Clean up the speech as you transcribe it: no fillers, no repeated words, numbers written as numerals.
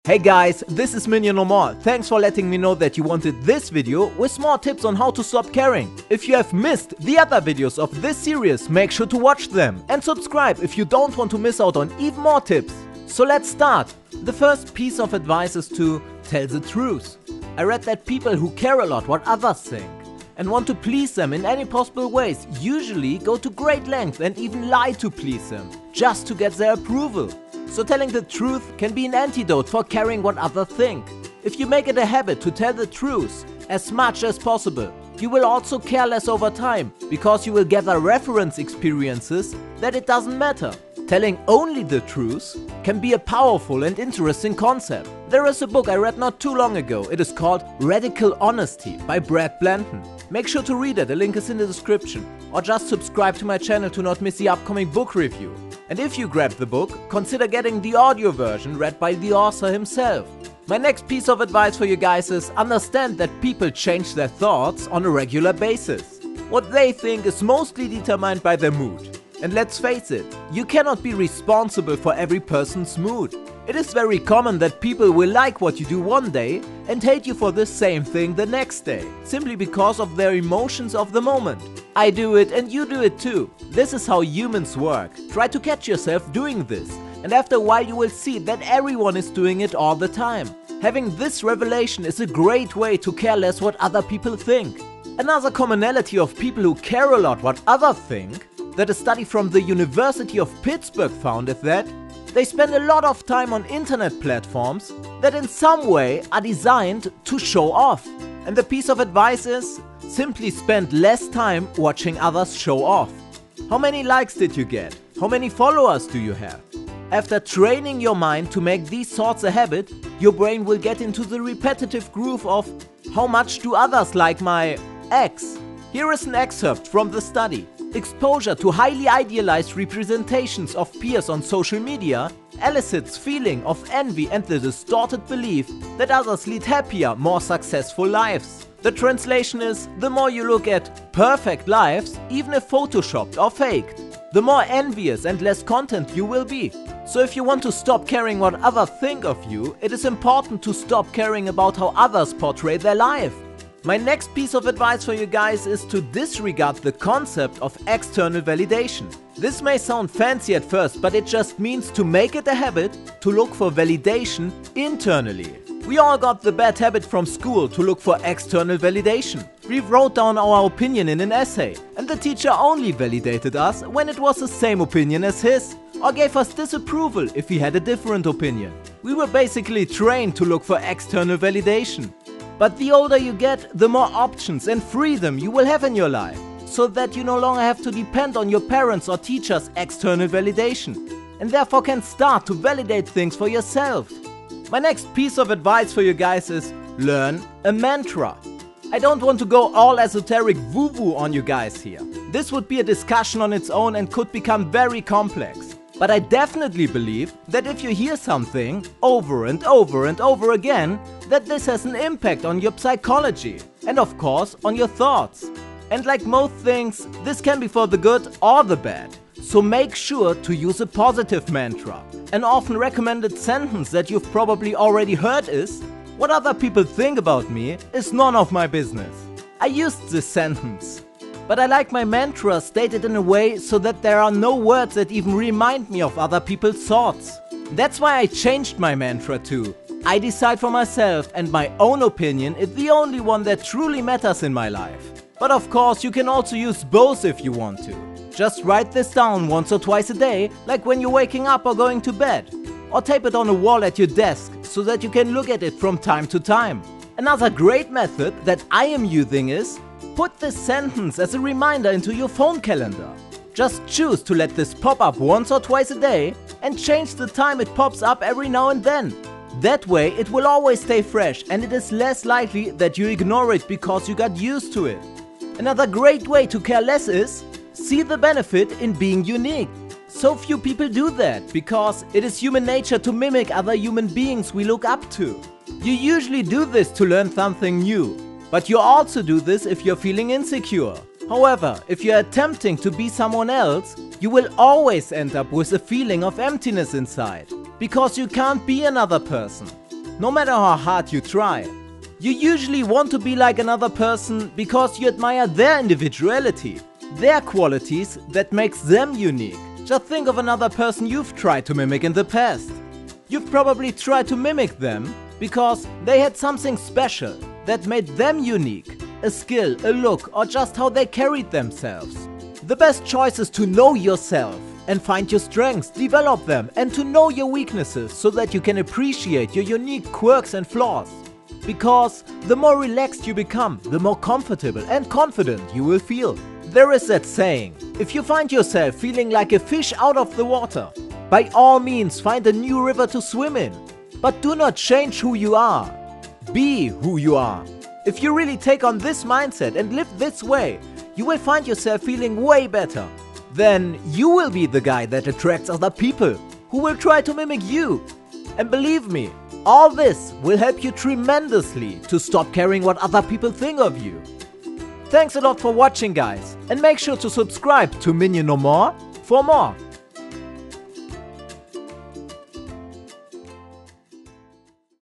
Hey guys, this is Minion No More. Thanks for letting me know that you wanted this video with more tips on how to stop caring. If you have missed the other videos of this series, make sure to watch them and subscribe if you don't want to miss out on even more tips. So let's start. The first piece of advice is to tell the truth. I read that people who care a lot what others think and want to please them in any possible ways usually go to great lengths and even lie to please them, just to get their approval. So telling the truth can be an antidote for caring what others think. If you make it a habit to tell the truth as much as possible, you will also care less over time, because you will gather reference experiences that it doesn't matter. Telling only the truth can be a powerful and interesting concept. There is a book I read not too long ago. It is called Radical Honesty by Brad Blanton. Make sure to read it, the link is in the description. Or just subscribe to my channel to not miss the upcoming book review. And if you grab the book, consider getting the audio version read by the author himself. My next piece of advice for you guys is understand that people change their thoughts on a regular basis. What they think is mostly determined by their mood. And let's face it, you cannot be responsible for every person's mood. It is very common that people will like what you do one day and hate you for the same thing the next day, simply because of their emotions of the moment. I do it and you do it too. This is how humans work. Try to catch yourself doing this, and after a while you will see that everyone is doing it all the time. Having this revelation is a great way to care less what other people think. Another commonality of people who care a lot what others think that a study from the University of Pittsburgh found is that they spend a lot of time on internet platforms that in some way are designed to show off. And the piece of advice is, simply spend less time watching others show off. How many likes did you get? How many followers do you have? After training your mind to make these thoughts a habit, your brain will get into the repetitive groove of how much do others like my ex? Here is an excerpt from the study. Exposure to highly idealized representations of peers on social media elicits feeling of envy and the distorted belief that others lead happier, more successful lives. The translation is, the more you look at perfect lives, even if photoshopped or faked, the more envious and less content you will be. So if you want to stop caring what others think of you, it is important to stop caring about how others portray their life. My next piece of advice for you guys is to disregard the concept of external validation. This may sound fancy at first, but it just means to make it a habit to look for validation internally. We all got the bad habit from school to look for external validation. We wrote down our opinion in an essay, and the teacher only validated us when it was the same opinion as his, or gave us disapproval if we had a different opinion. We were basically trained to look for external validation. But the older you get, the more options and freedom you will have in your life, so that you no longer have to depend on your parents' or teachers' external validation, and therefore can start to validate things for yourself. My next piece of advice for you guys is learn a mantra. I don't want to go all esoteric woo-woo on you guys here. This would be a discussion on its own and could become very complex. But I definitely believe that if you hear something over and over and over again, that this has an impact on your psychology and of course on your thoughts. And like most things, this can be for the good or the bad. So make sure to use a positive mantra. An often recommended sentence that you've probably already heard is, "What other people think about me is none of my business." I used this sentence, but I like my mantra stated in a way so that there are no words that even remind me of other people's thoughts. That's why I changed my mantra to, "I decide for myself and my own opinion is the only one that truly matters in my life." But of course you can also use both if you want to. Just write this down once or twice a day, like when you're waking up or going to bed. Or tape it on a wall at your desk so that you can look at it from time to time. Another great method that I am using is, put this sentence as a reminder into your phone calendar. Just choose to let this pop up once or twice a day and change the time it pops up every now and then. That way it will always stay fresh and it is less likely that you ignore it because you got used to it. Another great way to care less is, see the benefit in being unique. So few people do that because it is human nature to mimic other human beings we look up to. You usually do this to learn something new, but you also do this if you're feeling insecure. However, if you're attempting to be someone else, you will always end up with a feeling of emptiness inside, because you can't be another person. no matter how hard you try. You usually want to be like another person because you admire their individuality, their qualities that makes them unique. Just think of another person you've tried to mimic in the past. You've probably tried to mimic them because they had something special that made them unique. A skill, a look, or just how they carried themselves. The best choice is to know yourself and find your strengths, develop them, and to know your weaknesses so that you can appreciate your unique quirks and flaws. Because the more relaxed you become, the more comfortable and confident you will feel. There is that saying, if you find yourself feeling like a fish out of the water, by all means find a new river to swim in. But do not change who you are. Be who you are. If you really take on this mindset and live this way, you will find yourself feeling way better. Then you will be the guy that attracts other people who will try to mimic you. And believe me, all this will help you tremendously to stop caring what other people think of you. Thanks a lot for watching, guys, and make sure to subscribe to Minion No More for more.